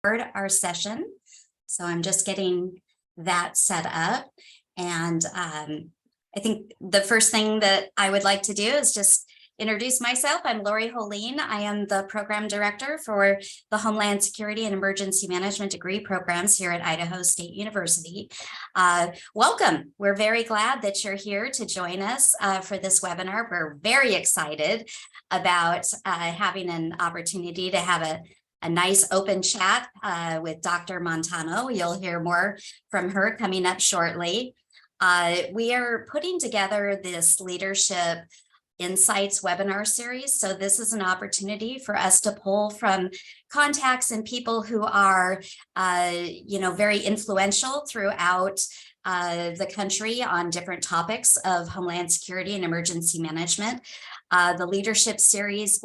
Our session. So I'm just getting that set up. And I think the first thing that I would like to do is just introduce myself. I'm Lori Holeen. I am the program director for the Homeland Security and Emergency Management degree programs here at Idaho State University. Welcome. We're very glad that you're here to join us for this webinar. We're very excited about having an opportunity to have a nice open chat with Dr. Montano. You'll hear more from her coming up shortly. We are putting together this Leadership Insights webinar series. So this is an opportunity for us to pull from contacts and people who are, very influential throughout the country on different topics of Homeland Security and Emergency Management. The Leadership Series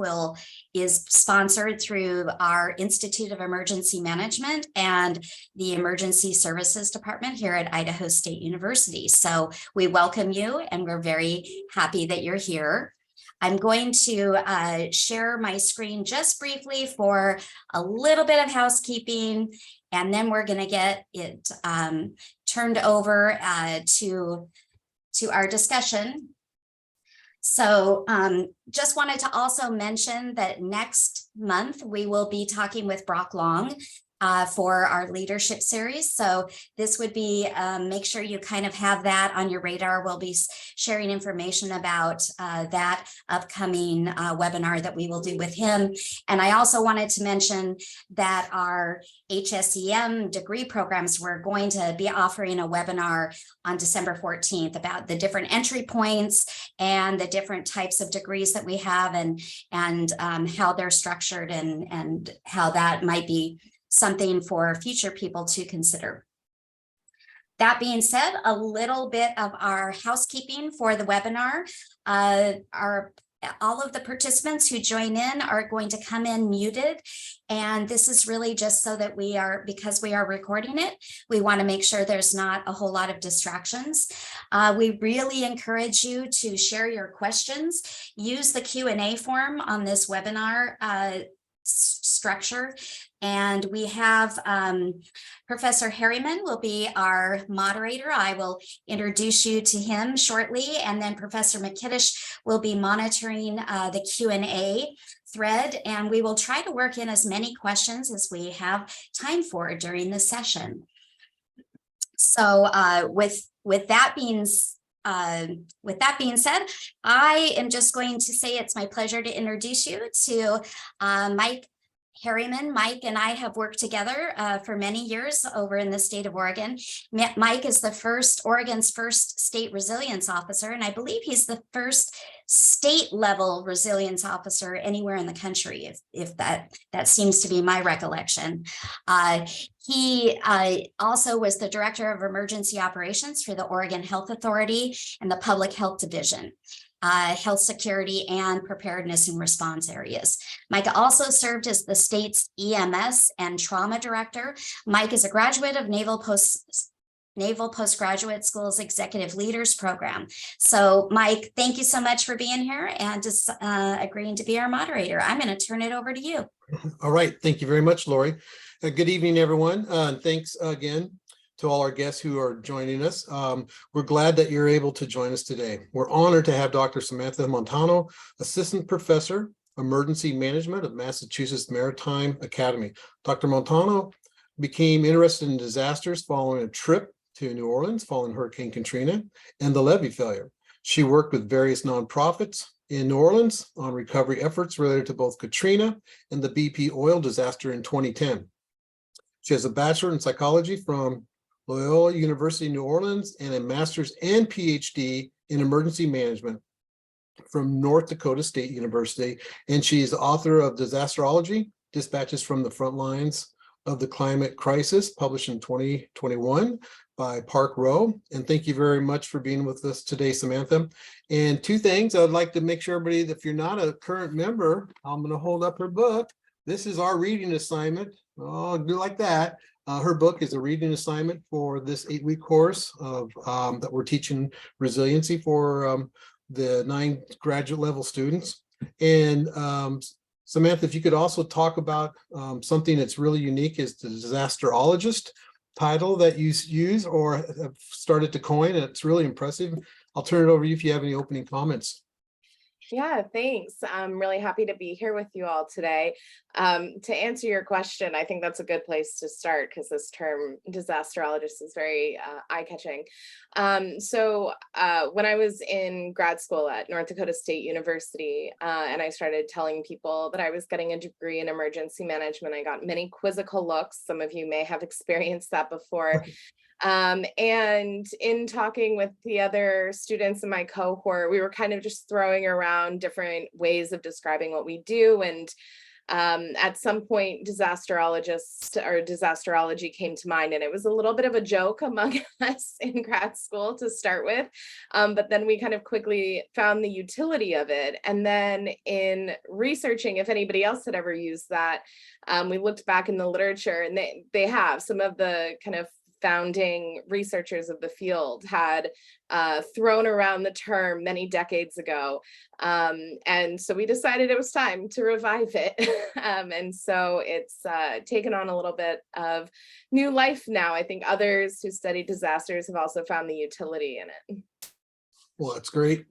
is sponsored through our Institute of Emergency Management and the Emergency Services Department here at Idaho State University. So we welcome you and we're very happy that you're here. I'm going to share my screen just briefly for a little bit of housekeeping, and then we're going to get it turned over to our discussion. So just wanted to also mention that next month we will be talking with Brock Long for our leadership series. So this would be, make sure you kind of have that on your radar. We'll be sharing information about that upcoming webinar that we will do with him. And I also wanted to mention that our HSEM degree programs, we're going to be offering a webinar on December 14th about the different entry points and the different types of degrees that we have and how they're structured and how that might be something for future people to consider. That being said, a little bit of our housekeeping for the webinar. All of the participants who join in are going to come in muted. And this is really just so that because we are recording it, we want to make sure there's not a whole lot of distractions. We really encourage you to share your questions. Use the Q&A form on this webinar structure. And we have Professor Harriman will be our moderator. I will introduce you to him shortly. And then Professor McKiddish will be monitoring the Q&A thread. And we will try to work in as many questions as we have time for during the session. So with that being said, I am just going to say it's my pleasure to introduce you to Mike Harriman. Mike and I have worked together for many years over in the state of Oregon. Mike is Oregon's first state resilience officer, and I believe he's the first state level resilience officer anywhere in the country, if that seems to be my recollection. He also was the director of emergency operations for the Oregon Health Authority and the Public Health Division. Health security and preparedness and response areas. Mike also served as the state's EMS and trauma director. Mike is a graduate of Naval Postgraduate School's Executive Leaders Program. So Mike, thank you so much for being here and just agreeing to be our moderator. I'm going to turn it over to you. All right. Thank you very much, Lori. Good evening, everyone. Thanks again to all our guests who are joining us. We're glad that you're able to join us today. We're honored to have Dr. Samantha Montano, Assistant Professor, Emergency Management at Massachusetts Maritime Academy. Dr. Montano became interested in disasters following a trip to New Orleans following Hurricane Katrina and the Levee Failure. She worked with various nonprofits in New Orleans on recovery efforts related to both Katrina and the BP oil disaster in 2010. She has a bachelor in psychology from Loyola University New Orleans and a master's and Ph.D. in emergency management from North Dakota State University. And she is the author of Disasterology, Dispatches from the Frontlines of the Climate Crisis, published in 2021 by Park Row. And thank you very much for being with us today, Samantha. And two things I'd like to make sure everybody, if you're not a current member, I'm going to hold up her book. This is our reading assignment. Oh, do like that. Her book is a reading assignment for this 8-week course of that we're teaching resiliency for the 9 graduate level students. And Samantha, if you could also talk about something that's really unique is the disasterologist title that you use or have started to coin, and it's really impressive. I'll turn it over to you if you have any opening comments. Yeah, thanks. I'm really happy to be here with you all today. To answer your question, I think that's a good place to start because this term disasterologist is very eye-catching. When I was in grad school at North Dakota State University and I started telling people that I was getting a degree in emergency management, I got many quizzical looks. Some of you may have experienced that before. And in talking with the other students in my cohort, we were kind of just throwing around different ways of describing what we do. And at some point, disasterologist or disasterology came to mind, and it was a little bit of a joke among us in grad school to start with. But then we kind of quickly found the utility of it. And then in researching if anybody else had ever used that, we looked back in the literature, and they have. Some of the kind of founding researchers of the field had thrown around the term many decades ago. And so we decided it was time to revive it. And so it's taken on a little bit of new life now. I think others who study disasters have also found the utility in it. Well, that's great.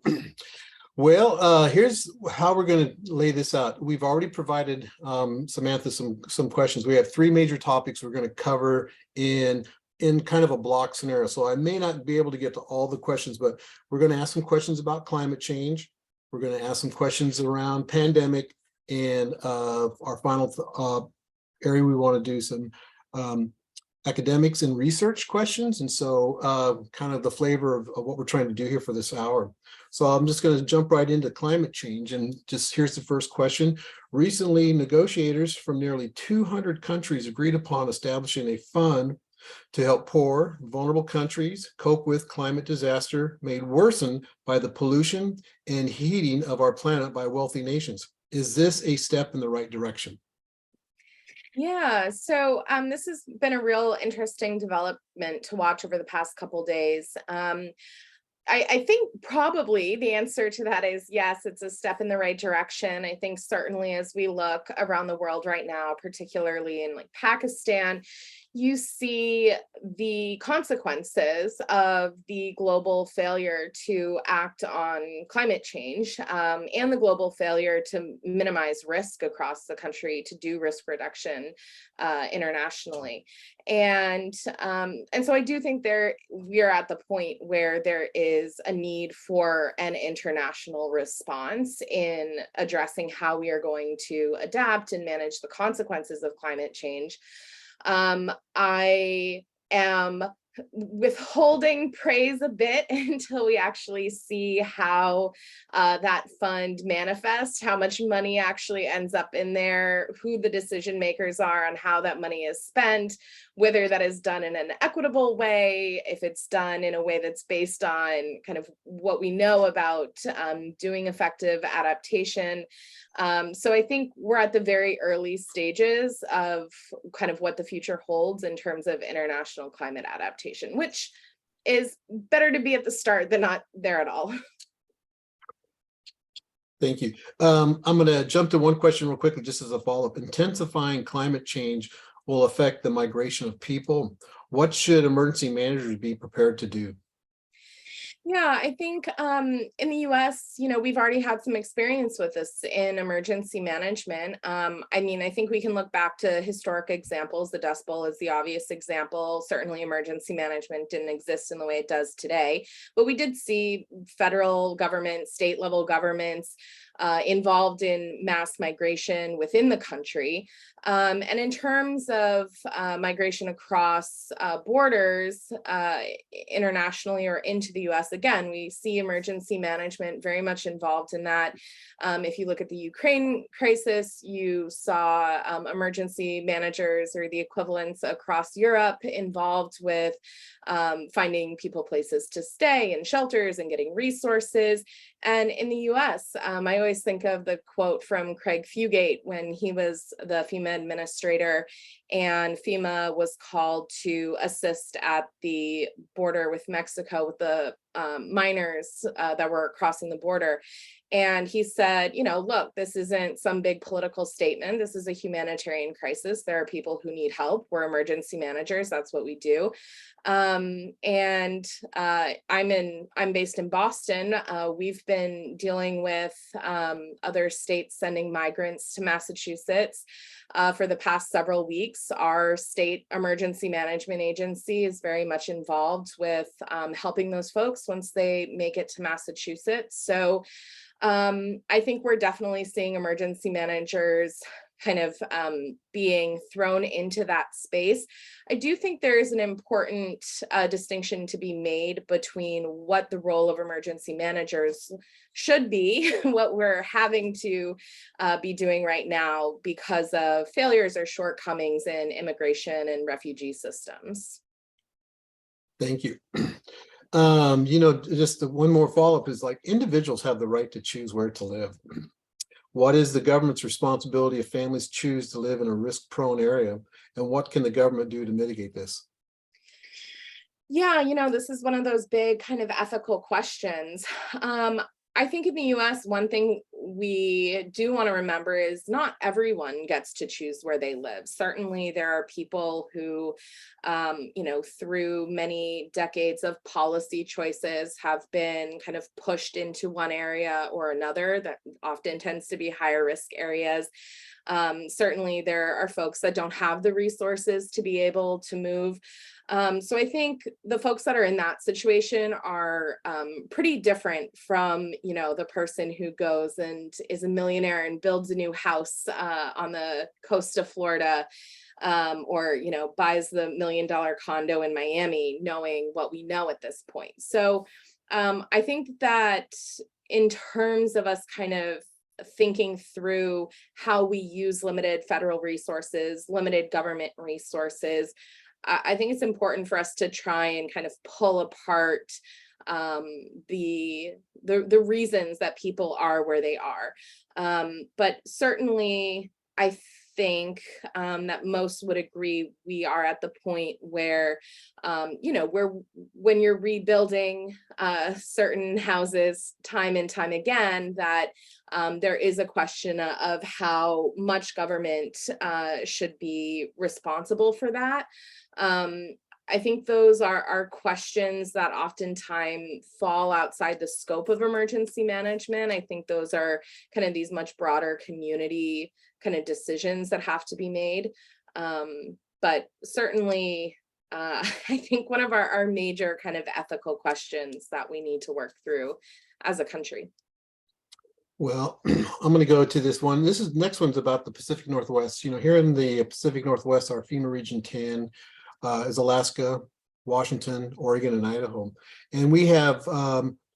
Well, here's how we're going to lay this out. We've already provided Samantha some questions. We have three major topics we're going to cover in kind of a block scenario. So I may not be able to get to all the questions, but we're going to ask some questions about climate change. We're going to ask some questions around pandemic, and our final area we want to do some academics and research questions. And so kind of the flavor of what we're trying to do here for this hour. So I'm just going to jump right into climate change. And just here's the first question. Recently, negotiators from nearly 200 countries agreed upon establishing a fund to help poor, vulnerable countries cope with climate disaster made worsened by the pollution and heating of our planet by wealthy nations. Is this a step in the right direction? Yeah, so this has been a real interesting development to watch over the past couple days. I think probably the answer to that is yes, it's a step in the right direction. I think certainly as we look around the world right now, particularly in like Pakistan, you see the consequences of the global failure to act on climate change and the global failure to minimize risk across the country, to do risk reduction internationally. And so I do think we are at the point where there is a need for an international response in addressing how we are going to adapt and manage the consequences of climate change. I am withholding praise a bit until we actually see how that fund manifests, how much money actually ends up in there, who the decision makers are on how that money is spent, whether that is done in an equitable way, if it's done in a way that's based on kind of what we know about doing effective adaptation. So I think we're at the very early stages of kind of what the future holds in terms of international climate adaptation, which is better to be at the start than not there at all. Thank you. I'm going to jump to one question real quickly, just as a follow-up. Intensifying climate change will affect the migration of people. What should emergency managers be prepared to do? Yeah, I think in the US, we've already had some experience with this in emergency management. I mean, I think we can look back to historic examples. The Dust Bowl is the obvious example. Certainly emergency management didn't exist in the way it does today, but we did see federal government, state level governments involved in mass migration within the country. And in terms of migration across borders internationally or into the US, again, we see emergency management very much involved in that. If you look at the Ukraine crisis, you saw emergency managers or the equivalents across Europe involved with finding people places to stay and shelters and getting resources. And in the US, I always think of the quote from Craig Fugate when he was the FEMA administrator, and FEMA was called to assist at the border with Mexico with the miners that were crossing the border. And he said, look, this isn't some big political statement. This is a humanitarian crisis. There are people who need help. We're emergency managers. That's what we do. I'm based in Boston. We've been dealing with other states sending migrants to Massachusetts for the past several weeks. Our state emergency management agency is very much involved with helping those folks once they make it to Massachusetts. So I think we're definitely seeing emergency managers kind of being thrown into that space. I do think there is an important distinction to be made between what the role of emergency managers should be, what we're having to be doing right now because of failures or shortcomings in immigration and refugee systems. Thank you. Just one more follow-up is like individuals have the right to choose where to live. What is the government's responsibility if families choose to live in a risk-prone area? And what can the government do to mitigate this? Yeah, this is one of those big kind of ethical questions. I think in the US, one thing we do want to remember is not everyone gets to choose where they live. Certainly, there are people who, through many decades of policy choices have been kind of pushed into one area or another that often tends to be higher risk areas. Certainly, there are folks that don't have the resources to be able to move. So I think the folks that are in that situation are pretty different from, the person who goes and is a millionaire and builds a new house on the coast of Florida, or, buys the $1 million condo in Miami, knowing what we know at this point. So I think that in terms of us kind of thinking through how we use limited federal resources, limited government resources, I think it's important for us to try and kind of pull apart the reasons that people are where they are. But certainly, I think that most would agree we are at the point where, when you're rebuilding certain houses time and time again, that there is a question of how much government should be responsible for that. I think those are questions that oftentimes fall outside the scope of emergency management. I think those are kind of these much broader community kind of decisions that have to be made. But certainly, I think one of our major kind of ethical questions that we need to work through as a country. Well, I'm going to go to this one. Next one's about the Pacific Northwest. Here in the Pacific Northwest, our FEMA Region 10 is Alaska, Washington, Oregon, and Idaho. And we have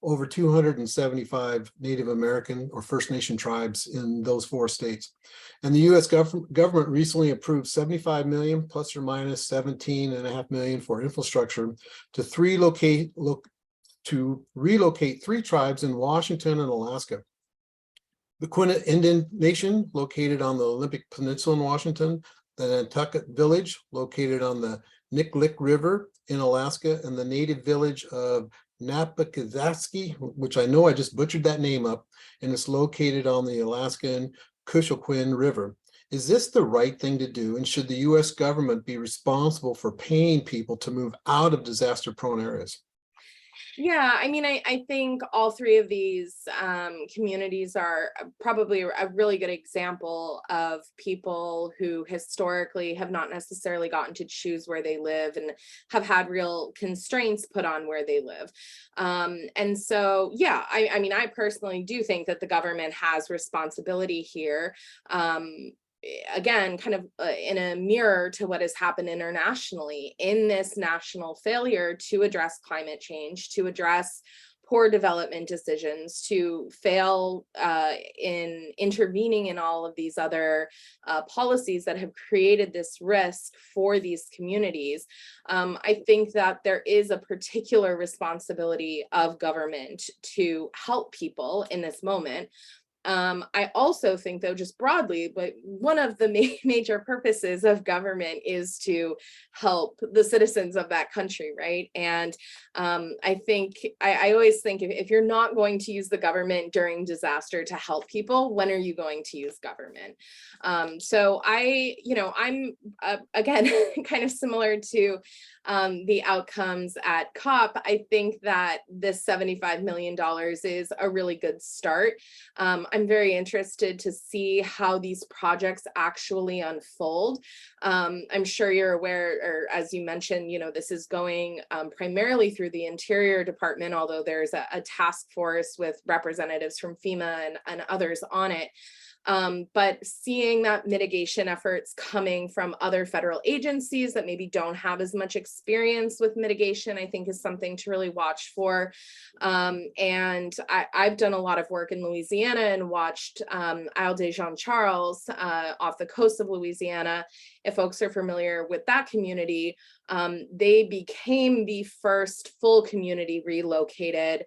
over 275 Native American or First Nation tribes in those 4 states. And the U.S. government recently approved $75 million plus or minus $17.5 million for infrastructure to relocate 3 tribes in Washington and Alaska. The Quina Indian Nation, located on the Olympic Peninsula in Washington, the Nantucket Village, located on the Niklik River in Alaska, and the native village of Napakazaki, which I know I just butchered that name up, and it's located on the Alaskan Kuskokwim River. Is this the right thing to do? And should the U.S. government be responsible for paying people to move out of disaster-prone areas? Yeah, I mean, I think all 3 of these communities are probably a really good example of people who historically have not necessarily gotten to choose where they live and have had real constraints put on where they live. And so, yeah, I mean, I personally do think that the government has responsibility here. Again, kind of in a mirror to what has happened internationally in this national failure to address climate change, to address poor development decisions, to fail in intervening in all of these other policies that have created this risk for these communities. I think that there is a particular responsibility of government to help people in this moment. I also think, though, just broadly, but one of the major purposes of government is to help the citizens of that country, right? And I think I always think if you're not going to use the government during disaster to help people, when are you going to use government? So I'm again kind of similar to the outcomes at COP. I think that this $75 million is a really good start. I'm very interested to see how these projects actually unfold. I'm sure you're aware, or as you mentioned, this is going primarily through the Interior Department, although there's a task force with representatives from FEMA and others on it. But seeing that mitigation efforts coming from other federal agencies that maybe don't have as much experience with mitigation, I think is something to really watch for. And I've done a lot of work in Louisiana and watched Isle de Jean Charles off the coast of Louisiana. If folks are familiar with that community, they became the first full community relocated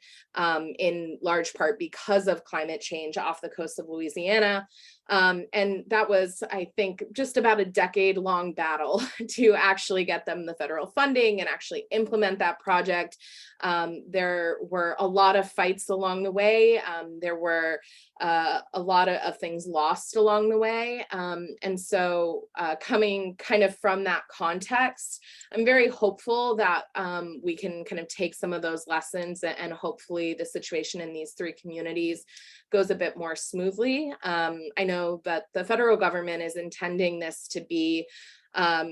in large part because of climate change off the coast of Louisiana. And that was, I think, just about a decade-long battle to actually get them the federal funding and actually implement that project. There were a lot of fights along the way. There were a lot of things lost along the way. And so coming kind of from that context, I'm very hopeful that we can kind of take some of those lessons and hopefully the situation in these three communities goes a bit more smoothly. I know that the federal government is intending this to be a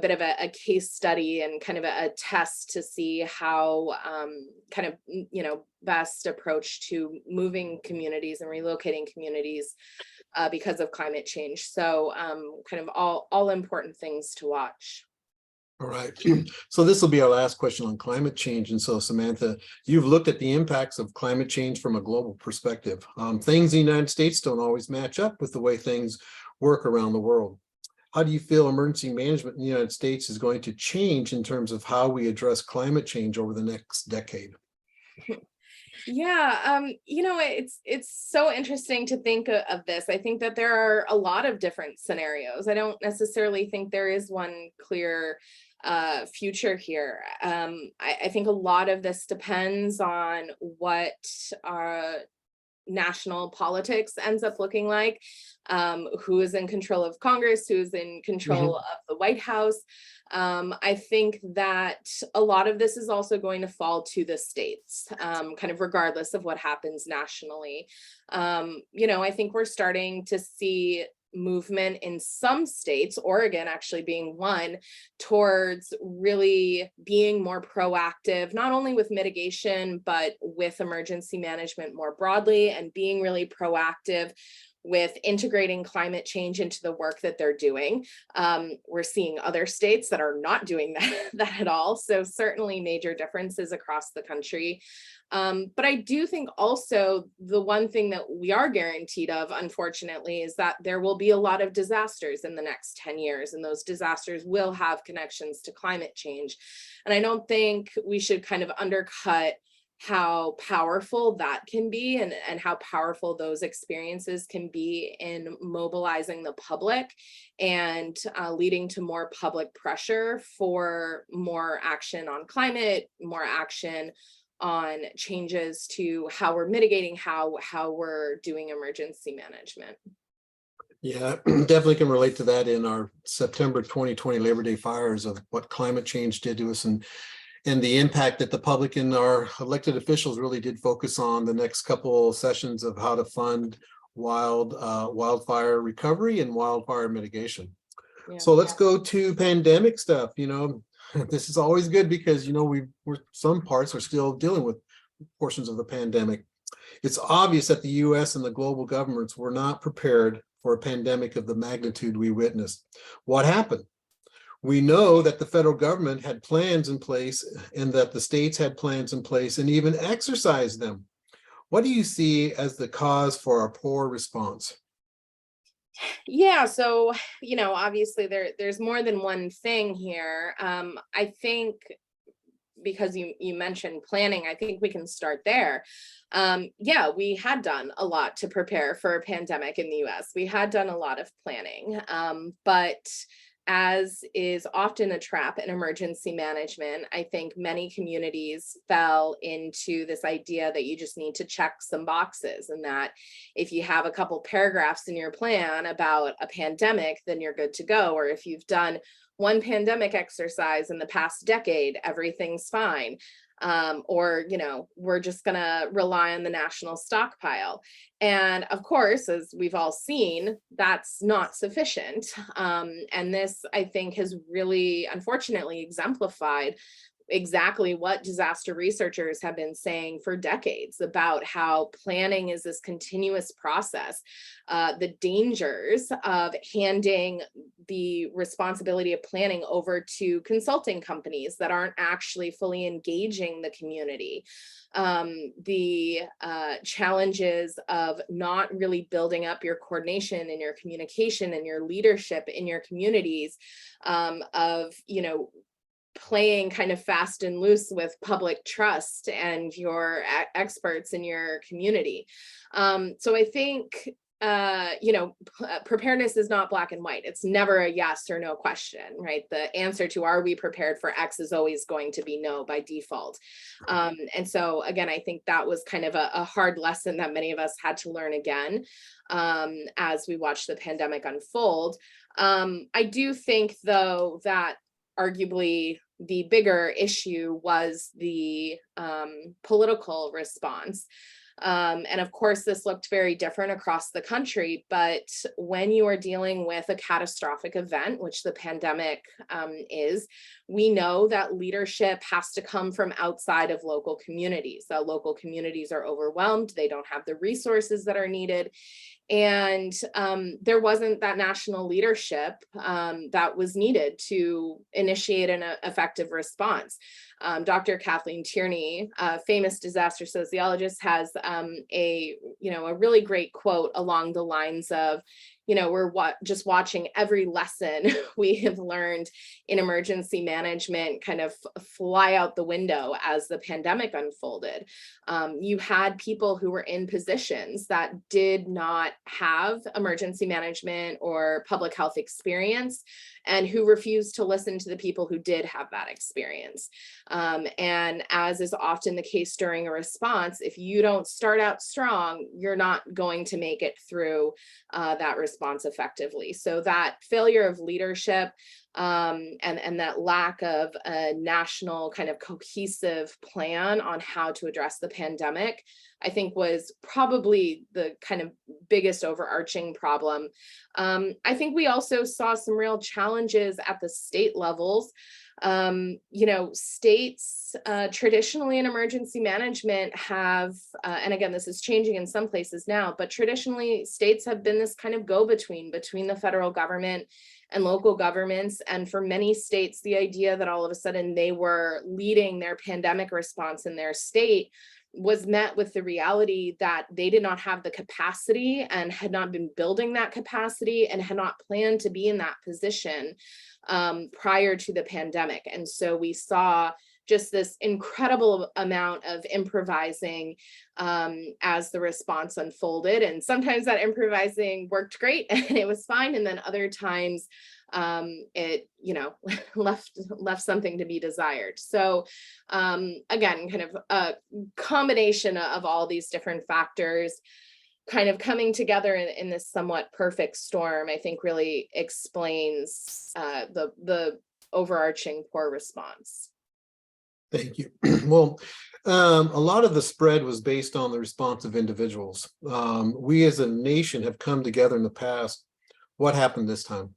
bit of a case study and kind of a test to see how best approach to moving communities and relocating communities because of climate change. So kind of all important things to watch. All right. So this will be our last question on climate change. And so, Samantha, you've looked at the impacts of climate change from a global perspective. Things in the United States don't always match up with the way things work around the world. How do you feel emergency management in the United States is going to change in terms of how we address climate change over the next decade? Yeah, it's so interesting to think of this. I think that there are a lot of different scenarios. I don't necessarily think there is one clear future here. I think a lot of this depends on what national politics ends up looking like, who is in control of Congress, who's in control of the White House. I think that a lot of this is also going to fall to the states, kind of regardless of what happens nationally. I think we're starting to see movement in some states, Oregon actually being one, towards really being more proactive, not only with mitigation, but with emergency management more broadly, and being really proactive with integrating climate change into the work that they're doing. We're seeing other states that are not doing that at all. So certainly major differences across the country. But I do think also the one thing that we are guaranteed of, unfortunately, is that there will be a lot of disasters in the next 10 years, and those disasters will have connections to climate change. And I don't think we should kind of undercut how powerful that can be and how powerful those experiences can be in mobilizing the public and leading to more public pressure for more action on climate, more action on changes to how we're mitigating, how we're doing emergency management. Yeah, definitely can relate to that in our September 2020 Labor Day fires of what climate change did to us and the impact that the public and our elected officials really did focus on the next couple sessions of how to fund wildfire recovery and wildfire mitigation. Yeah. So let's go to pandemic stuff. This is always good because, we're some parts are still dealing with portions of the pandemic. It's obvious that the US and the global governments were not prepared for a pandemic of the magnitude we witnessed. What happened? We know that the federal government had plans in place and that the states had plans in place and even exercised them. What do you see as the cause for our poor response? Yeah, so, obviously there's more than one thing here. I think, because you mentioned planning, I think we can start there. Yeah, we had done a lot to prepare for a pandemic in the US. We had done a lot of planning, but as is often a trap in emergency management, I think many communities fell into this idea that you just need to check some boxes, and that if you have a couple paragraphs in your plan about a pandemic, then you're good to go. Or if you've done one pandemic exercise in the past decade, everything's fine. Or, we're just going to rely on the national stockpile. And of course, as we've all seen, that's not sufficient. And this, I think, has really, unfortunately, exemplified exactly what disaster researchers have been saying for decades about how planning is this continuous process. The dangers of handing the responsibility of planning over to consulting companies that aren't actually fully engaging the community. The challenges of not really building up your coordination and your communication and your leadership in your communities, of, playing kind of fast and loose with public trust and your experts in your community. So I think, preparedness is not black and white. It's never a yes or no question, right? The answer to are we prepared for X is always going to be no by default. And so again, I think that was kind of a hard lesson that many of us had to learn again, as we watched the pandemic unfold. I do think, though, that arguably the bigger issue was the political response. And of course, this looked very different across the country, but when you are dealing with a catastrophic event, which the pandemic is, we know that leadership has to come from outside of local communities. Local communities are overwhelmed. They don't have the resources that are needed. And there wasn't that national leadership that was needed to initiate an effective response. Dr. Kathleen Tierney, a famous disaster sociologist, has a really great quote along the lines of, we're just watching every lesson we have learned in emergency management kind of fly out the window as the pandemic unfolded. You had people who were in positions that did not have emergency management or public health experience, and who refused to listen to the people who did have that experience. And as is often the case during a response, if you don't start out strong, you're not going to make it through that response effectively. So that failure of leadership, and that lack of a national kind of cohesive plan on how to address the pandemic, I think was probably the kind of biggest overarching problem. I think we also saw some real challenges at the state levels. States traditionally in emergency management have, and again, this is changing in some places now, but traditionally states have been this kind of go-between between the federal government and local governments. And for many states, the idea that all of a sudden they were leading their pandemic response in their state was met with the reality that they did not have the capacity and had not been building that capacity and had not planned to be in that position prior to the pandemic. And so we saw just this incredible amount of improvising as the response unfolded. And sometimes that improvising worked great and it was fine. And then other times it, left something to be desired. So again, kind of a combination of all these different factors kind of coming together in this somewhat perfect storm, I think really explains the overarching poor response. Thank you. Well, a lot of the spread was based on the response of individuals. We as a nation have come together in the past. What happened this time?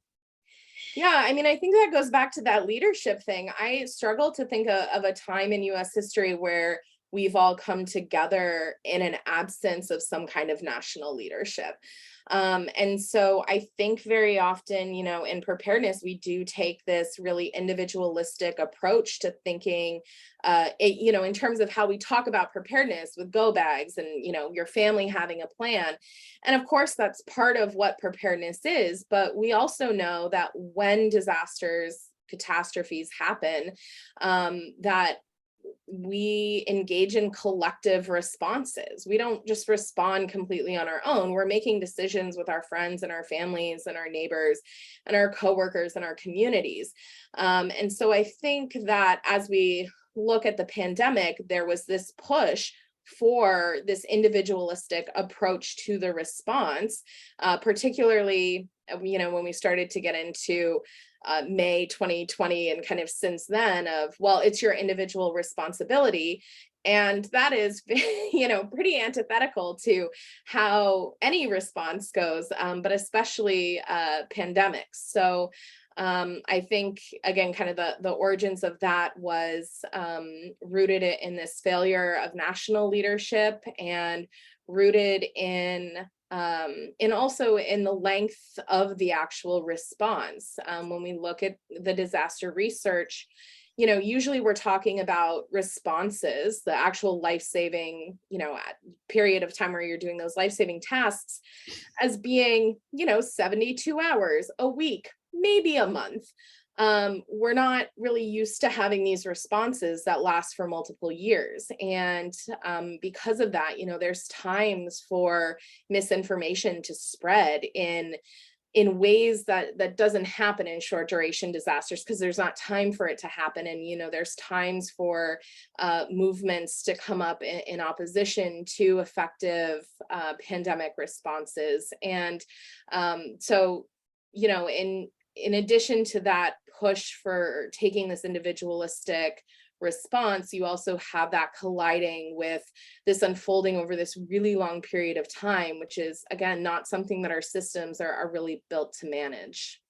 Yeah, I mean, I think that goes back to that leadership thing. I struggle to think of a time in US history where we've all come together in an absence of some kind of national leadership. And so I think very often, in preparedness, we do take this really individualistic approach to thinking, in terms of how we talk about preparedness with go bags and, your family having a plan. And of course, that's part of what preparedness is. But we also know that when catastrophes happen, that we engage in collective responses. We don't just respond completely on our own. We're making decisions with our friends and our families and our neighbors and our coworkers and our communities. And so I think that as we look at the pandemic, there was this push for this individualistic approach to the response, particularly, when we started to get into May 2020 and kind of since then of, well, it's your individual responsibility. And that is, pretty antithetical to how any response goes, but especially pandemics. So I think, again, kind of the origins of that was rooted in this failure of national leadership and rooted in also in the length of the actual response. When we look at the disaster research, usually we're talking about responses, the actual life-saving, period of time where you're doing those life-saving tasks as being, 72 hours, a week, maybe a month. We're not really used to having these responses that last for multiple years. And because of that, there's times for misinformation to spread in ways that doesn't happen in short duration disasters because there's not time for it to happen. And, there's times for movements to come up in opposition to effective pandemic responses. And so, in addition to that push for taking this individualistic response, you also have that colliding with this unfolding over this really long period of time, which is, again, not something that our systems are really built to manage.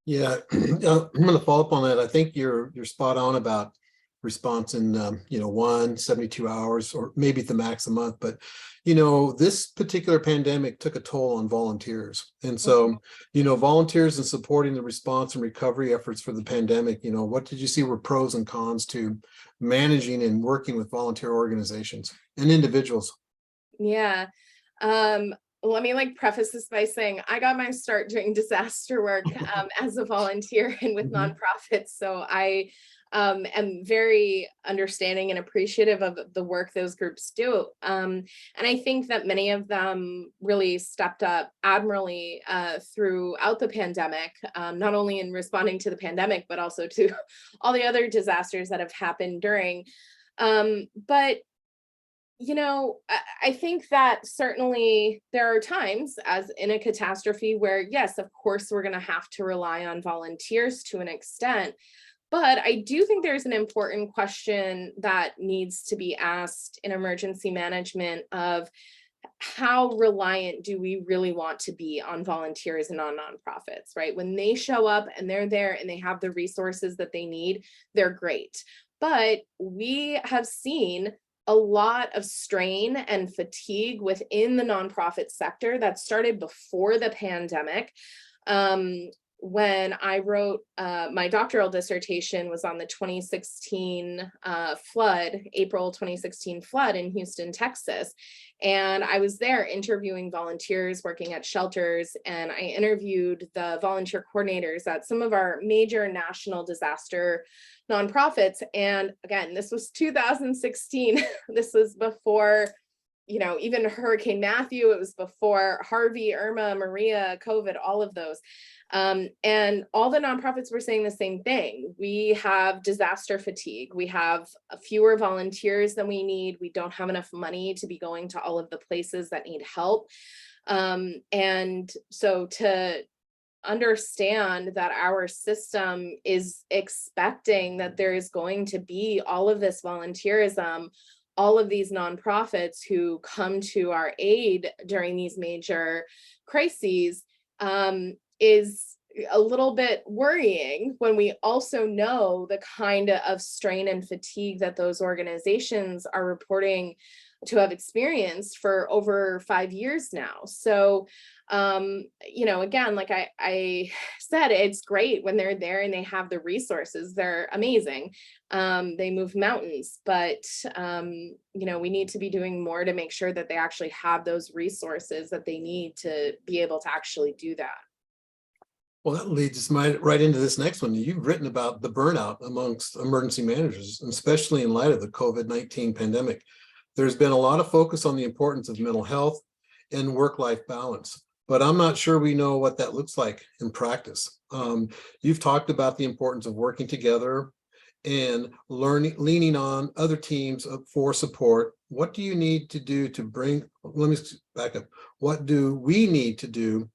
Yeah, I'm going to follow up on that. I think you're spot on about response in 72 hours or maybe at the max a month. But this particular pandemic took a toll on volunteers, and so volunteers in supporting the response and recovery efforts for the pandemic. What did you see were pros and cons to managing and working with volunteer organizations and individuals? Yeah. Let me preface this by saying I got my start doing disaster work as a volunteer and with nonprofits. So I am very understanding and appreciative of the work those groups do. And I think that many of them really stepped up admirably throughout the pandemic, not only in responding to the pandemic, but also to all the other disasters that have happened during. But I think that certainly there are times, as in a catastrophe, where, yes, of course, we're going to have to rely on volunteers to an extent. But I do think there's an important question that needs to be asked in emergency management of how reliant do we really want to be on volunteers and on nonprofits, right? When they show up and they're there and they have the resources that they need, they're great. But we have seen a lot of strain and fatigue within the nonprofit sector that started before the pandemic. When I wrote my doctoral dissertation was on the 2016 flood, April 2016 flood in Houston, Texas. And I was there interviewing volunteers working at shelters, and I interviewed the volunteer coordinators at some of our major national disaster nonprofits. And again, this was 2016. This was before, even Hurricane Matthew. It was before Harvey, Irma, Maria, COVID, all of those. And all the nonprofits were saying the same thing. We have disaster fatigue. We have fewer volunteers than we need. We don't have enough money to be going to all of the places that need help. And so to understand that our system is expecting that there is going to be all of this volunteerism, all of these nonprofits who come to our aid during these major crises, is a little bit worrying when we also know the kind of strain and fatigue that those organizations are reporting to have experienced for over 5 years now. So, again, like I said, it's great when they're there and they have the resources. They're amazing. They move mountains, but, we need to be doing more to make sure that they actually have those resources that they need to be able to actually do that. Well, that leads us right into this next one. You've written about the burnout amongst emergency managers, especially in light of the COVID-19 pandemic. There's been a lot of focus on the importance of mental health and work-life balance, but I'm not sure we know what that looks like in practice. You've talked about the importance of working together and leaning on other teams for support. What do you need to do to let me back up. What do we need to do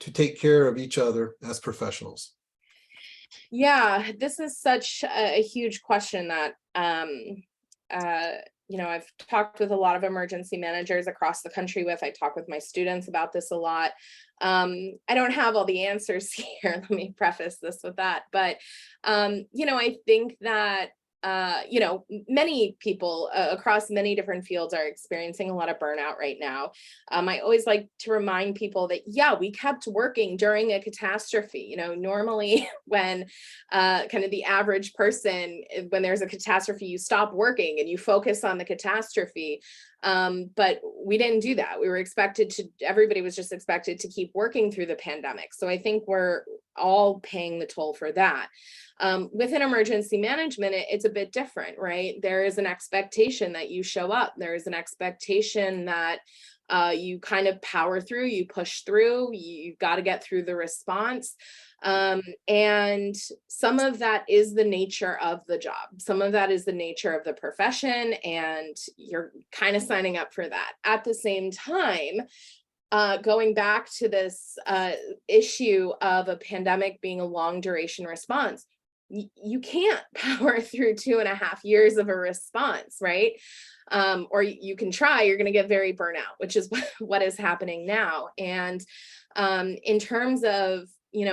to take care of each other as professionals? Yeah, this is such a huge question that I've talked with a lot of emergency managers across the country with. I talk with my students about this a lot. I don't have all the answers here. Let me preface this with that. But I think that many people across many different fields are experiencing a lot of burnout right now. I always like to remind people that, yeah, we kept working during a catastrophe. Normally when kind of the average person, when there's a catastrophe, you stop working and you focus on the catastrophe. But we didn't do that. Everybody was just expected to keep working through the pandemic. So I think we're all paying the toll for that. Within emergency management, it's a bit different, right? There is an expectation that you show up. There is an expectation that you kind of power through, you push through, you've got to get through the response. And some of that is the nature of the job. Some of that is the nature of the profession, and you're kind of signing up for that. At the same time, going back to this issue of a pandemic being a long duration response, you can't power through 2.5 years of a response, right? Or you can try, you're going to get very burnout, which is what is happening now. And in terms of,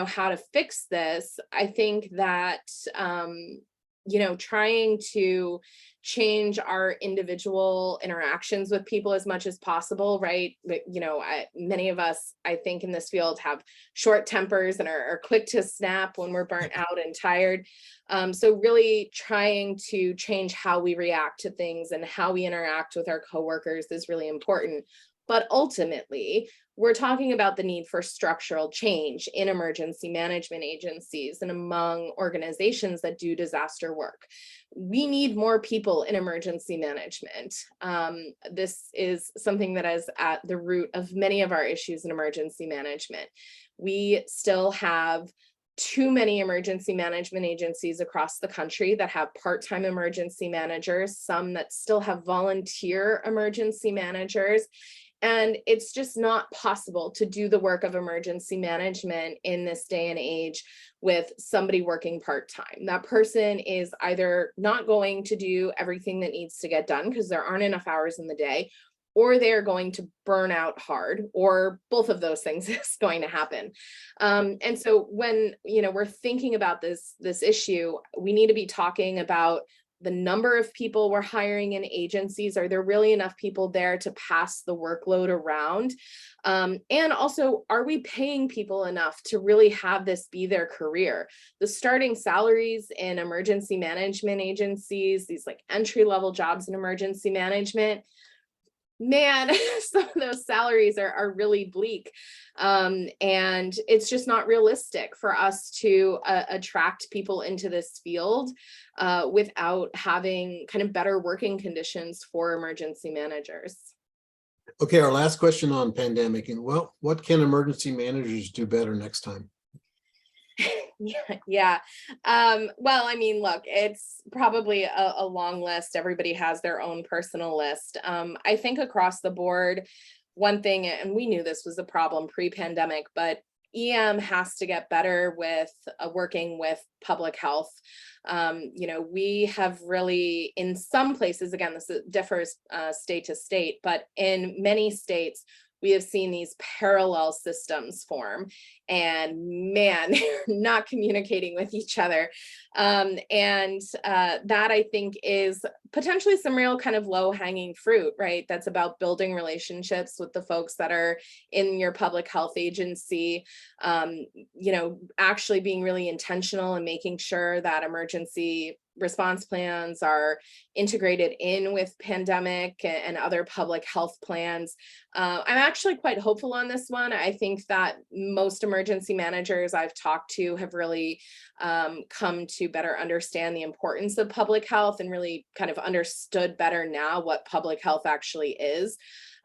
how to fix this, I think that, trying to change our individual interactions with people as much as possible, right? Many of us, I think, in this field have short tempers and are quick to snap when we're burnt out and tired. So really trying to change how we react to things and how we interact with our coworkers is really important. But ultimately, we're talking about the need for structural change in emergency management agencies and among organizations that do disaster work. We need more people in emergency management. This is something that is at the root of many of our issues in emergency management. We still have too many emergency management agencies across the country that have part-time emergency managers, some that still have volunteer emergency managers. And it's just not possible to do the work of emergency management in this day and age with somebody working part-time. That person is either not going to do everything that needs to get done because there aren't enough hours in the day, or they're going to burn out hard, or both of those things is going to happen. And so when we're thinking about this issue, we need to be talking about the number of people we're hiring in agencies. Are there really enough people there to pass the workload around? And also, are we paying people enough to really have this be their career? The starting salaries in emergency management agencies, these like entry-level jobs in emergency management, man, some of those salaries are really bleak. And it's just not realistic for us to attract people into this field without having kind of better working conditions for emergency managers. Okay, our last question on pandemic, and what can emergency managers do better next time? Yeah. Well, I mean, look, it's probably a long list. Everybody has their own personal list. I think across the board, one thing, and we knew this was a problem pre-pandemic, but EM has to get better with working with public health. We have really, in some places, again, this differs state to state, but in many states, we have seen these parallel systems form, and man, they're not communicating with each other. That I think is potentially some real kind of low hanging fruit, right? That's about building relationships with the folks that are in your public health agency, actually being really intentional and making sure that emergency response plans are integrated in with pandemic and other public health plans. I'm actually quite hopeful on this one. I think that most emergency managers I've talked to have really come to better understand the importance of public health and really kind of understood better now what public health actually is.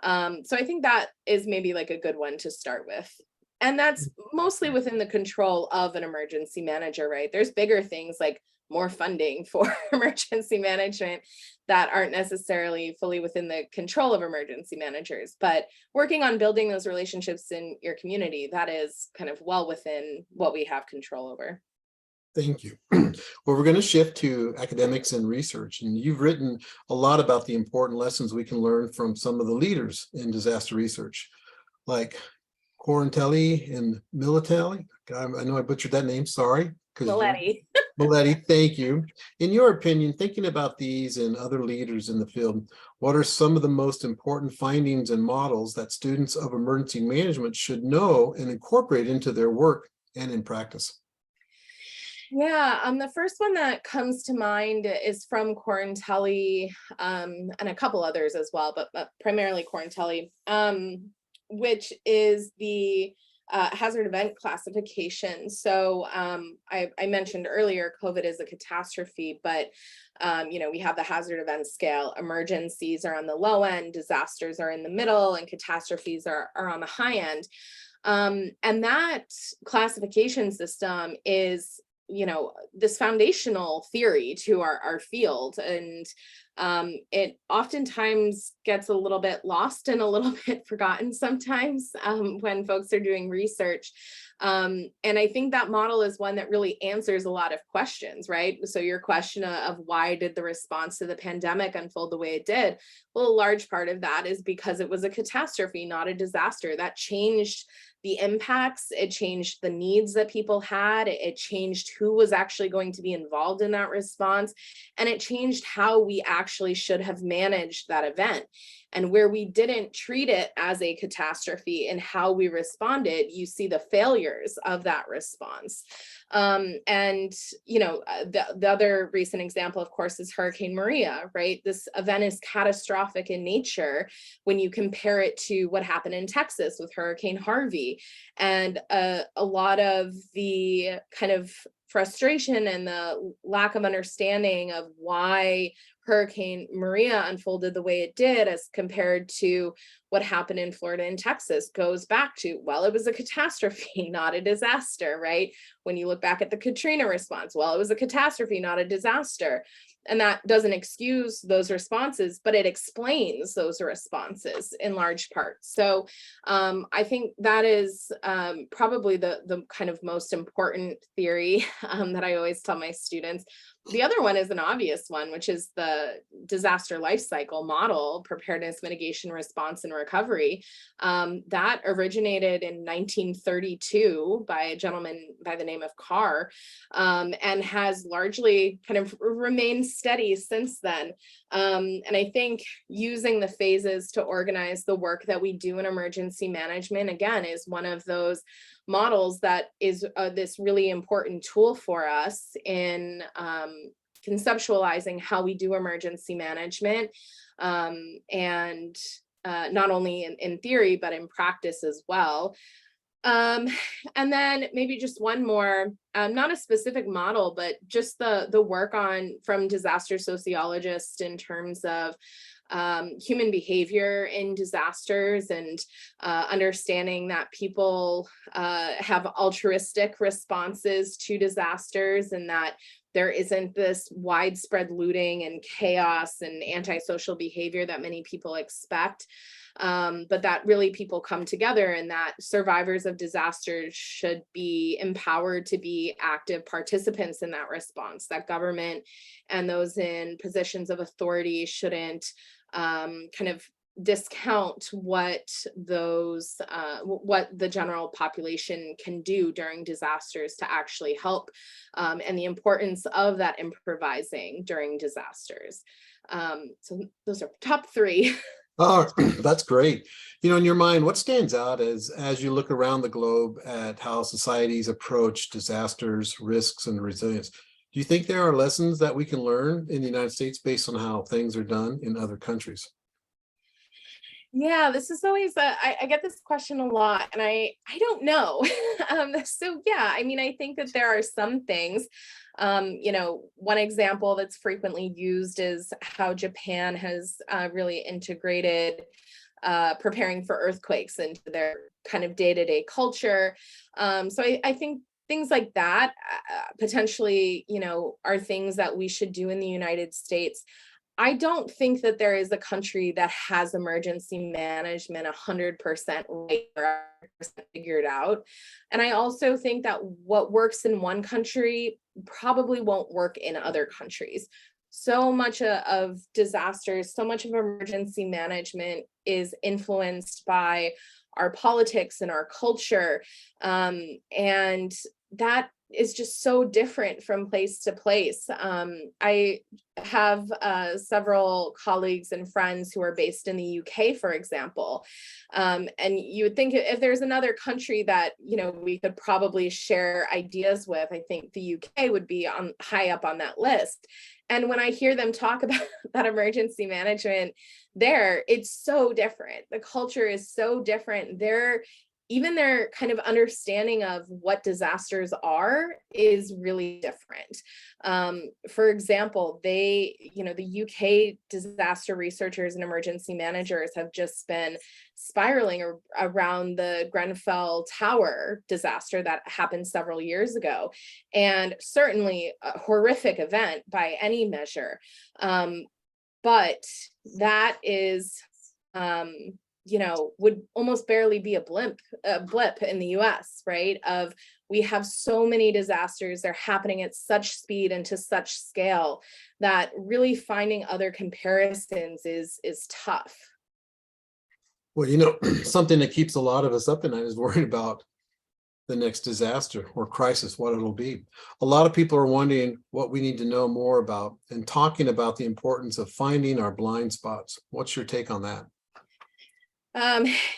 So I think that is maybe like a good one to start with. And that's mostly within the control of an emergency manager, right? There's bigger things like more funding for emergency management that aren't necessarily fully within the control of emergency managers, but working on building those relationships in your community, that is kind of well within what we have control over. Thank you. Well, we're going to shift to academics and research, and you've written a lot about the important lessons we can learn from some of the leaders in disaster research, like Quarantelli and Militelli. I know I butchered that name, sorry. Maletti. Maletti, thank you. In your opinion, thinking about these and other leaders in the field, what are some of the most important findings and models that students of emergency management should know and incorporate into their work and in practice? Yeah, the first one that comes to mind is from Quarantelli, and a couple others as well, but primarily Quarantelli, which is the hazard event classification. So I mentioned earlier, COVID is a catastrophe, but we have the hazard event scale. Emergencies are on the low end, disasters are in the middle, and catastrophes are on the high end. And that classification system is this foundational theory to our field. And it oftentimes gets a little bit lost and a little bit forgotten sometimes when folks are doing research. And I think that model is one that really answers a lot of questions, right? So your question of why did the response to the pandemic unfold the way it did? Well, a large part of that is because it was a catastrophe, not a disaster. That changed the impacts, it changed the needs that people had, it changed who was actually going to be involved in that response, and it changed how we actually should have managed that event. And where we didn't treat it as a catastrophe and how we responded, you see the failures of that response. The other recent example, of course, is Hurricane Maria, right? This event is catastrophic in nature when you compare it to what happened in Texas with Hurricane Harvey. And a lot of the kind of frustration and the lack of understanding of why Hurricane Maria unfolded the way it did as compared to what happened in Florida and Texas goes back to, well, it was a catastrophe, not a disaster, right? When you look back at the Katrina response, well, it was a catastrophe, not a disaster. And that doesn't excuse those responses, but it explains those responses in large part. So I think that is probably the kind of most important theory that I always tell my students. The other one is an obvious one, which is the disaster life cycle model, preparedness, mitigation, response, and recovery. That originated in 1932 by a gentleman by the name of Carr, and has largely kind of remained steady since then. And I think using the phases to organize the work that we do in emergency management, again, is one of those models that is this really important tool for us in conceptualizing how we do emergency management, and not only in theory, but in practice as well. And then maybe just one more, not a specific model, but just the work from disaster sociologists in terms of human behavior in disasters and understanding that people have altruistic responses to disasters, and that there isn't this widespread looting and chaos and antisocial behavior that many people expect. But that really people come together, and that survivors of disasters should be empowered to be active participants in that response, that government and those in positions of authority shouldn't kind of discount what the general population can do during disasters to actually help, and the importance of that improvising during disasters. So those are top three. Oh, that's great. In your mind, what stands out as you look around the globe at how societies approach disasters, risks, and resilience? Do you think there are lessons that we can learn in the United States based on how things are done in other countries? Yeah, this is always I get this question a lot, and I don't know. So yeah, I mean, I think that there are some things. One example that's frequently used is how Japan has really integrated preparing for earthquakes into their kind of day-to-day culture. So I think things like that potentially, are things that we should do in the United States. I don't think that there is a country that has emergency management 100% right or 100% figured out. And I also think that what works in one country probably won't work in other countries. So much of disasters, so much of emergency management is influenced by our politics and our culture. And that is just so different from place to place. I have several colleagues and friends who are based in the UK, for example. And you would think if there's another country that, we could probably share ideas with, I think the UK would be high up on that list. And when I hear them talk about that emergency management there, it's so different. The culture is so different. Even their kind of understanding of what disasters are is really different. For example, the UK disaster researchers and emergency managers have just been spiraling around the Grenfell Tower disaster that happened several years ago. And certainly a horrific event by any measure. But that is, would almost barely be a blip in the US, right? We have so many disasters, they're happening at such speed and to such scale that really finding other comparisons is tough. Well, something that keeps a lot of us up at night is worrying about the next disaster or crisis, what it'll be. A lot of people are wondering what we need to know more about and talking about the importance of finding our blind spots. What's your take on that?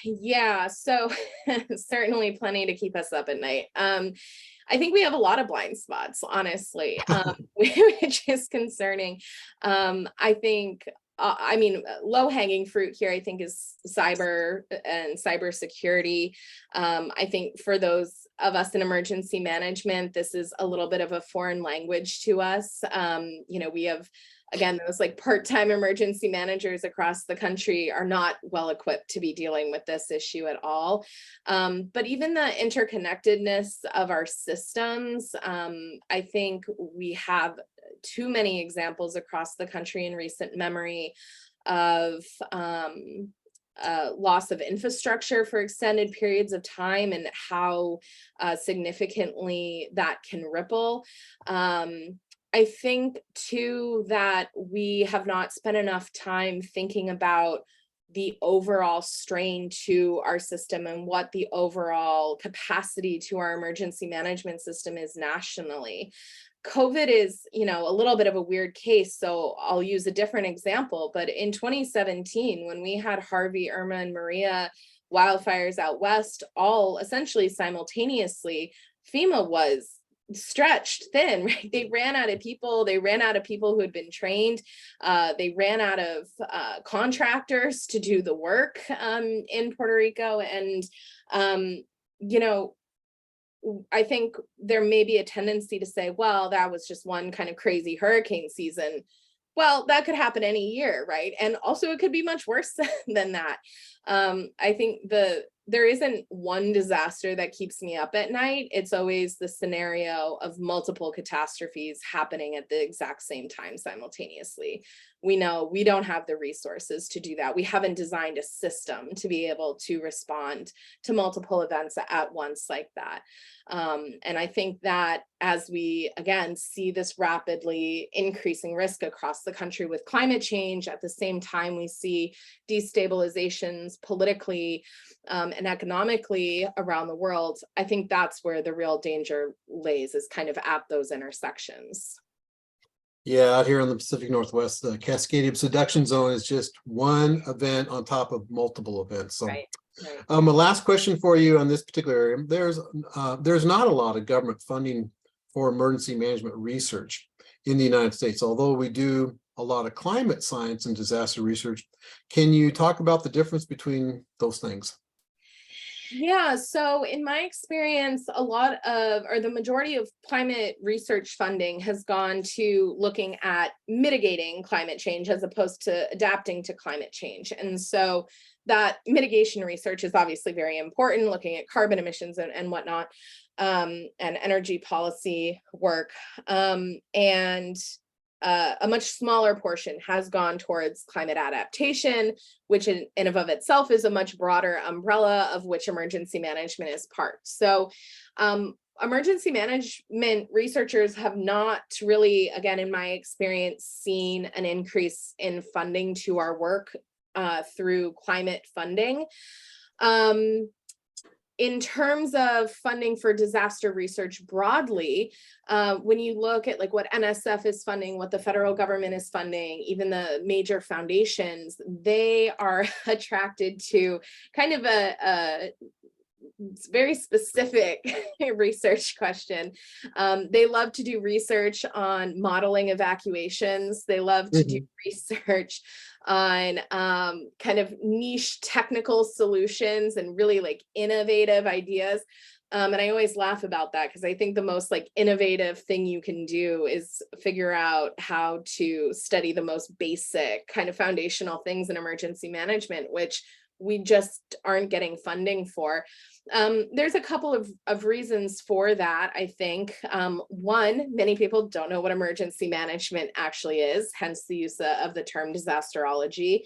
Yeah, so certainly plenty to keep us up at night. I think we have a lot of blind spots, honestly, which is concerning. I think, low-hanging fruit here, I think, is cyber and cybersecurity. I think for those of us in emergency management, this is a little bit of a foreign language to us. We have, again, those like part-time emergency managers across the country are not well equipped to be dealing with this issue at all. But even the interconnectedness of our systems, I think we have too many examples across the country in recent memory of loss of infrastructure for extended periods of time and how significantly that can ripple. I think too that we have not spent enough time thinking about the overall strain to our system and what the overall capacity to our emergency management system is nationally. COVID is, a little bit of a weird case, so I'll use a different example. But in 2017, when we had Harvey, Irma, and Maria wildfires out west, all essentially simultaneously, FEMA was stretched thin, right? They ran out of people. They ran out of people who had been trained. They ran out of contractors to do the work in Puerto Rico. And, I think there may be a tendency to say, well, that was just one kind of crazy hurricane season. Well, that could happen any year, right? And also it could be much worse than that. I think there isn't one disaster that keeps me up at night. It's always the scenario of multiple catastrophes happening at the exact same time simultaneously. We know we don't have the resources to do that. We haven't designed a system to be able to respond to multiple events at once like that. And I think that as we, again, see this rapidly increasing risk across the country with climate change, at the same time, we see destabilizations politically and economically around the world. I think that's where the real danger lays, is kind of at those intersections. Yeah, out here in the Pacific Northwest, the Cascadia subduction zone is just one event on top of multiple events. So, right. A last question for you on this particular area. There's not a lot of government funding for emergency management research in the United States. Although we do a lot of climate science and disaster research, can you talk about the difference between those things? Yeah, so in my experience, the majority of climate research funding has gone to looking at mitigating climate change as opposed to adapting to climate change. And so that mitigation research is obviously very important, looking at carbon emissions and whatnot, and energy policy work. A much smaller portion has gone towards climate adaptation, which in and of itself is a much broader umbrella of which emergency management is part. So emergency management researchers have not really, again, in my experience, seen an increase in funding to our work through climate funding. In terms of funding for disaster research broadly, when you look at like what NSF is funding, what the federal government is funding, even the major foundations, they are attracted to kind of a very specific research question. They love to do research on modeling evacuations. They love to do research on kind of niche technical solutions and really like innovative ideas. And I always laugh about that because I think the most like innovative thing you can do is figure out how to study the most basic kind of foundational things in emergency management, which we just aren't getting funding for. There's a couple of reasons for that, I think. One, many people don't know what emergency management actually is, hence the use of the term disasterology.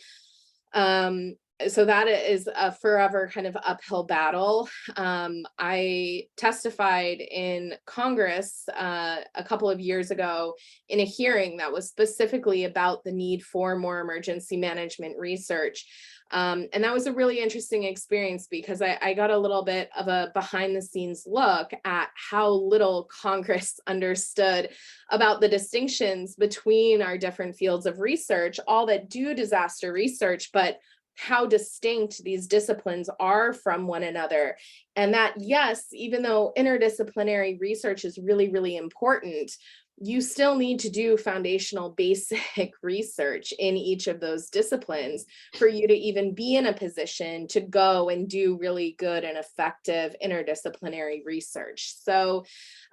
So that is a forever kind of uphill battle. I testified in Congress a couple of years ago in a hearing that was specifically about the need for more emergency management research. And that was a really interesting experience because I got a little bit of a behind the scenes look at how little Congress understood about the distinctions between our different fields of research, all that do disaster research, but how distinct these disciplines are from one another. And that, yes, even though interdisciplinary research is really, really important, you still need to do foundational basic research in each of those disciplines for you to even be in a position to go and do really good and effective interdisciplinary research. So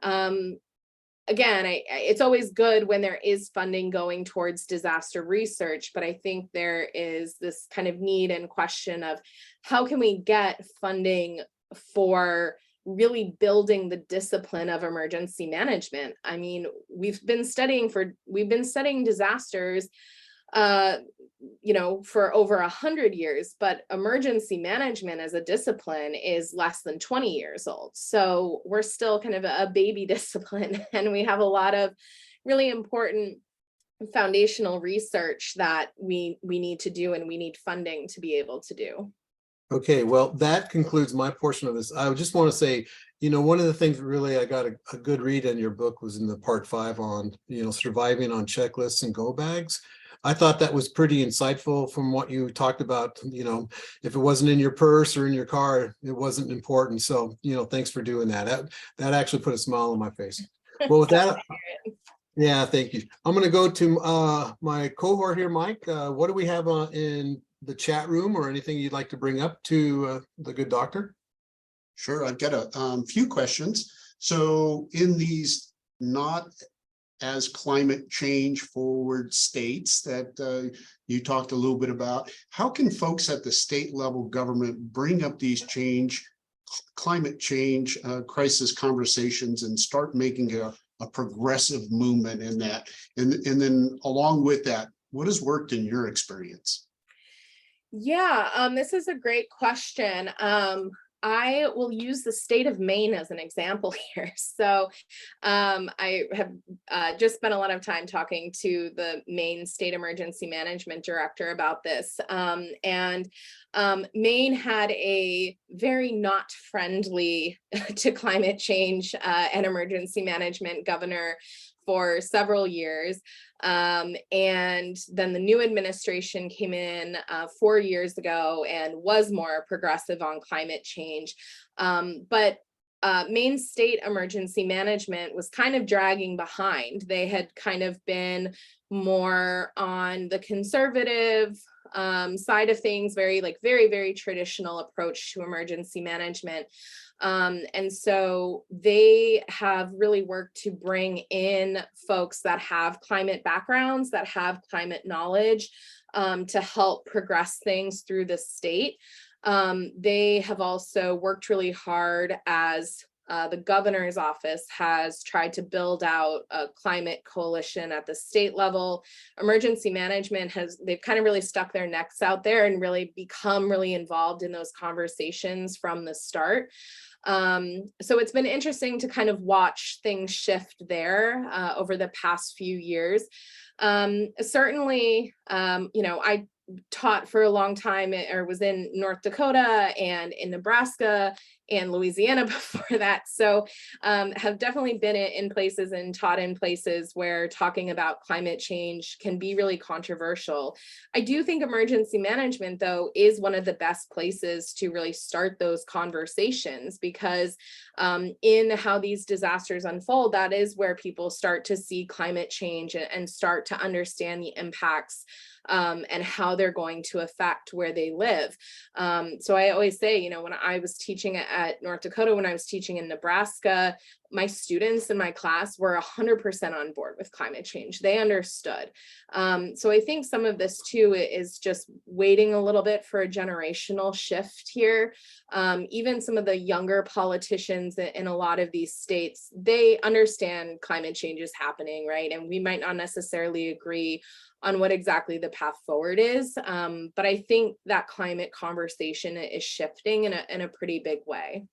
again, it's always good when there is funding going towards disaster research, but I think there is this kind of need and question of how can we get funding for really building the discipline of emergency management. I mean, we've been studying disasters, for over 100 years, but emergency management as a discipline is less than 20 years old. So we're still kind of a baby discipline, and we have a lot of really important foundational research that we need to do, and we need funding to be able to do. Okay, well, that concludes my portion of this. I just want to say, one of the things really I got a good read in your book was in the part 5 on, surviving on checklists and go bags. I thought that was pretty insightful from what you talked about. If it wasn't in your purse or in your car, it wasn't important. So, thanks for doing that. That actually put a smile on my face. Well, with that, yeah, thank you. I'm going to go to my cohort here, Mike. What do we have in the chat room or anything you'd like to bring up to the good doctor? Sure, I've got a few questions. So in these not as climate change forward states that you talked a little bit about, how can folks at the state level government bring up these climate change crisis conversations and start making a progressive movement in that? And then along with that, what has worked in your experience? Yeah, this is a great question. I will use the state of Maine as an example here. So I have just spent a lot of time talking to the Maine State Emergency Management Director about this. And Maine had a very not friendly to climate change and emergency management governor for several years. And then the new administration came in 4 years ago and was more progressive on climate change. But Maine State Emergency Management was kind of dragging behind. They had kind of been more on the conservative side of things, very, very traditional approach to emergency management. And so they have really worked to bring in folks that have climate backgrounds, that have climate knowledge, to help progress things through the state. They have also worked really hard as the governor's office has tried to build out a climate coalition at the state level. Emergency management they've kind of really stuck their necks out there and really become really involved in those conversations from the start. So it's been interesting to kind of watch things shift there over the past few years. Certainly, I taught for a long time, or was in North Dakota and in Nebraska and Louisiana before that. So have definitely been in places and taught in places where talking about climate change can be really controversial. I do think emergency management, though, is one of the best places to really start those conversations, because in how these disasters unfold, that is where people start to see climate change and start to understand the impacts and how they're going to affect where they live. So I always say, when I was teaching at North Dakota, when I was teaching in Nebraska, my students in my class were 100% on board with climate change. They understood. So I think some of this too is just waiting a little bit for a generational shift here. Even some of the younger politicians in a lot of these states, they understand climate change is happening, right? And we might not necessarily agree on what exactly the path forward is. But I think that climate conversation is shifting in a pretty big way.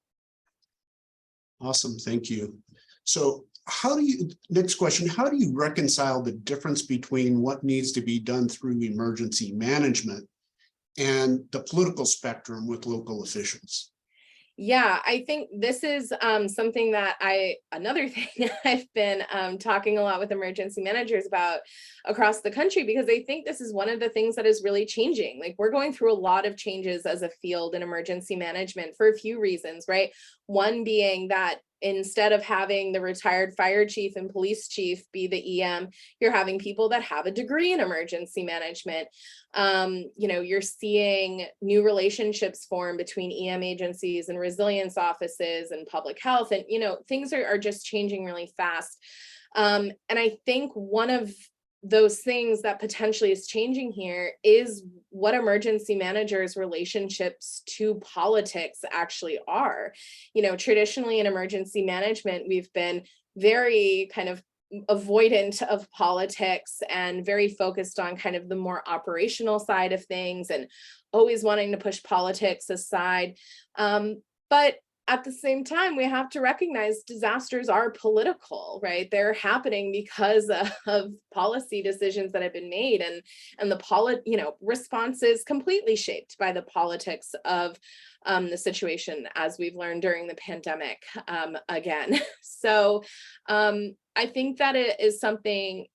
Awesome, thank you. So next question, how do you reconcile the difference between what needs to be done through emergency management and the political spectrum with local officials? Yeah, I think this is something that another thing I've been talking a lot with emergency managers about across the country, because I think this is one of the things that is really changing. Like, we're going through a lot of changes as a field in emergency management for a few reasons, right? One being that instead of having the retired fire chief and police chief be the EM, you're having people that have a degree in emergency management. You're seeing new relationships form between EM agencies and resilience offices and public health. And, things are just changing really fast. And I think one of those things that potentially is changing here is what emergency managers' relationships to politics actually are. Traditionally in emergency management, we've been very kind of avoidant of politics and very focused on kind of the more operational side of things and always wanting to push politics aside. But at the same time, we have to recognize disasters are political, right? They're happening because of policy decisions that have been made, and the response is completely shaped by the politics of the situation, as we've learned during the pandemic again. So I think that it is something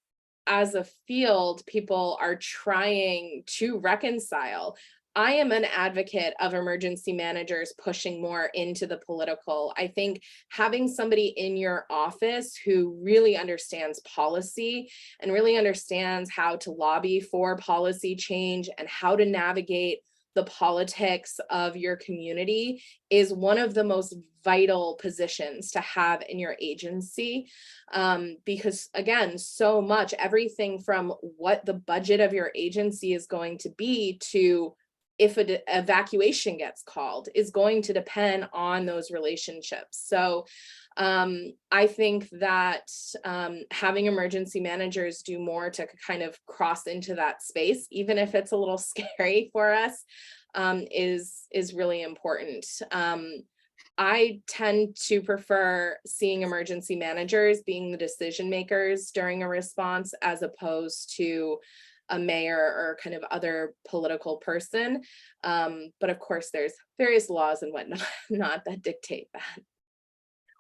as a field people are trying to reconcile. I am an advocate of emergency managers pushing more into the political. I think having somebody in your office who really understands policy and really understands how to lobby for policy change and how to navigate the politics of your community is one of the most vital positions to have in your agency. Because again, so much, everything from what the budget of your agency is going to be to if an evacuation gets called is going to depend on those relationships. So I think that having emergency managers do more to kind of cross into that space, even if it's a little scary for us, is really important. I tend to prefer seeing emergency managers being the decision makers during a response as opposed to a mayor or kind of other political person. But of course, there's various laws and whatnot that dictate that.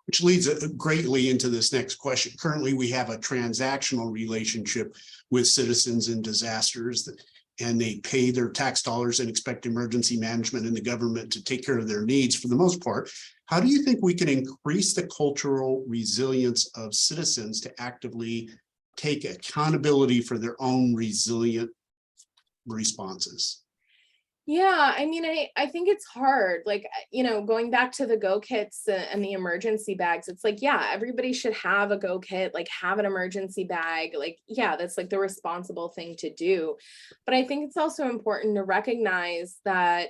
Which leads greatly into this next question. Currently, we have a transactional relationship with citizens in disasters. and they pay their tax dollars and expect emergency management and the government to take care of their needs for the most part. How do you think we can increase the cultural resilience of citizens to actively take accountability for their own resilient responses? Yeah, I mean, I think it's hard. Like, going back to the go kits and the emergency bags, it's like, yeah, everybody should have a go kit, like have an emergency bag. Like, yeah, that's like the responsible thing to do. But I think it's also important to recognize that,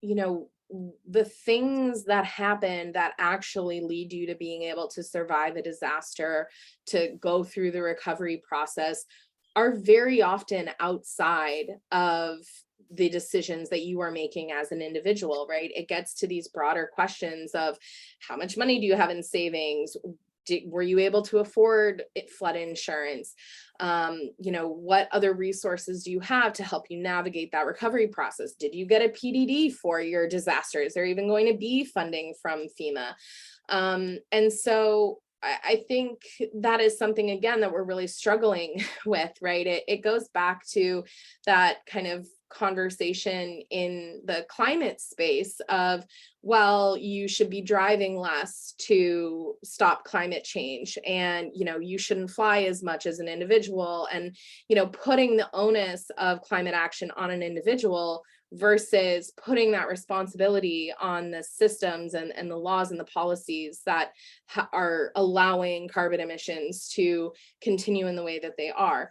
the things that happen that actually lead you to being able to survive a disaster, to go through the recovery process, are very often outside of the decisions that you are making as an individual, right? It gets to these broader questions of how much money do you have in savings? Were you able to afford flood insurance? What other resources do you have to help you navigate that recovery process? Did you get a PDD for your disaster? Is there even going to be funding from FEMA? And so I think that is something, again, that we're really struggling with, right? It goes back to that kind of conversation in the climate space of, well, you should be driving less to stop climate change, and you shouldn't fly as much as an individual, and putting the onus of climate action on an individual versus putting that responsibility on the systems and the laws and the policies that are allowing carbon emissions to continue in the way that they are.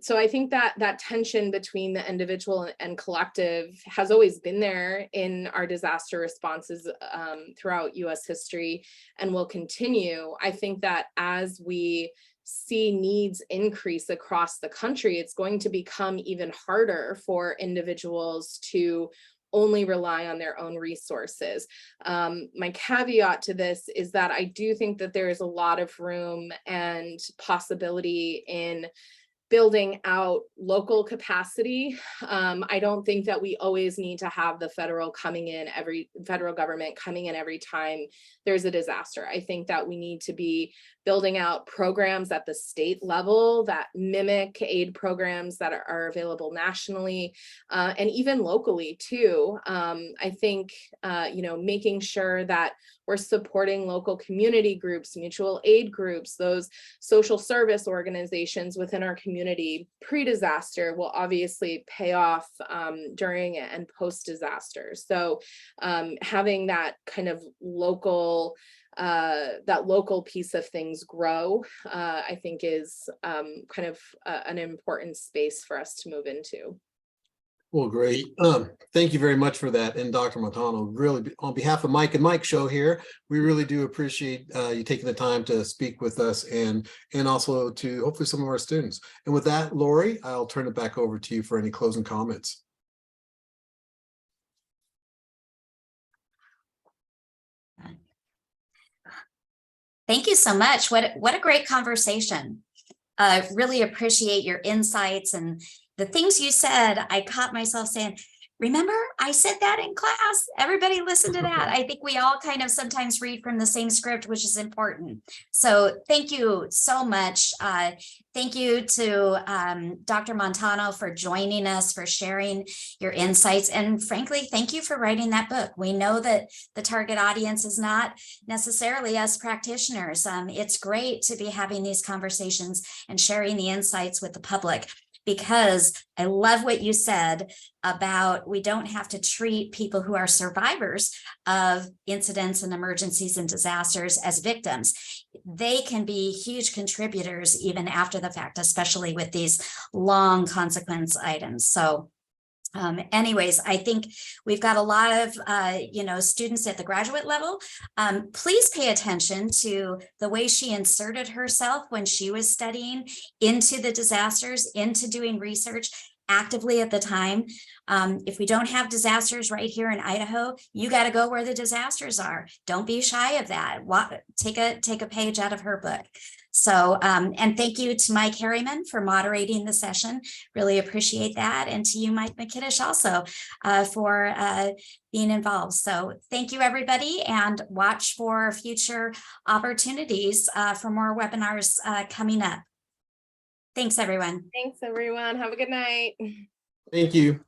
So I think that tension between the individual and collective has always been there in our disaster responses throughout US history, and will continue. I think that as we see needs increase across the country, it's going to become even harder for individuals to only rely on their own resources. My caveat to this is that I do think that there is a lot of room and possibility in building out local capacity. I don't think that we always need to have the federal government coming in every time there's a disaster. I think that we need to be building out programs at the state level that mimic aid programs that are available nationally, and even locally too. I think, making sure that we're supporting local community groups, mutual aid groups, those social service organizations within our community pre-disaster will obviously pay off during and post-disaster. So having that kind of local piece of things grow, I think is kind of an important space for us to move into. Well, great. Thank you very much for that. And Dr. Montano, really, on behalf of Mike and Mike show here, we really do appreciate you taking the time to speak with us, and also to hopefully some of our students. And with that, Lori, I'll turn it back over to you for any closing comments. Thank you so much. What a great conversation. I really appreciate your insights and the things you said. I caught myself saying, remember, I said that in class. Everybody listen to that. I think we all kind of sometimes read from the same script, which is important. So thank you so much. Thank you to Dr. Montano for joining us, for sharing your insights. And frankly, thank you for writing that book. We know that the target audience is not necessarily us practitioners. It's great to be having these conversations and sharing the insights with the public, because I love what you said about we don't have to treat people who are survivors of incidents and emergencies and disasters as victims. They can be huge contributors even after the fact, especially with these long consequence items. So anyways, I think we've got a lot of, students at the graduate level. Please pay attention to the way she inserted herself when she was studying into the disasters, into doing research actively at the time. If we don't have disasters right here in Idaho, you got to go where the disasters are. Don't be shy of that. Take a page out of her book. So, and thank you to Mike Harriman for moderating the session. Really appreciate that. And to you, Mike McKiddish, also for being involved. So thank you, everybody, and watch for future opportunities for more webinars coming up. Thanks, everyone. Thanks, everyone. Have a good night. Thank you.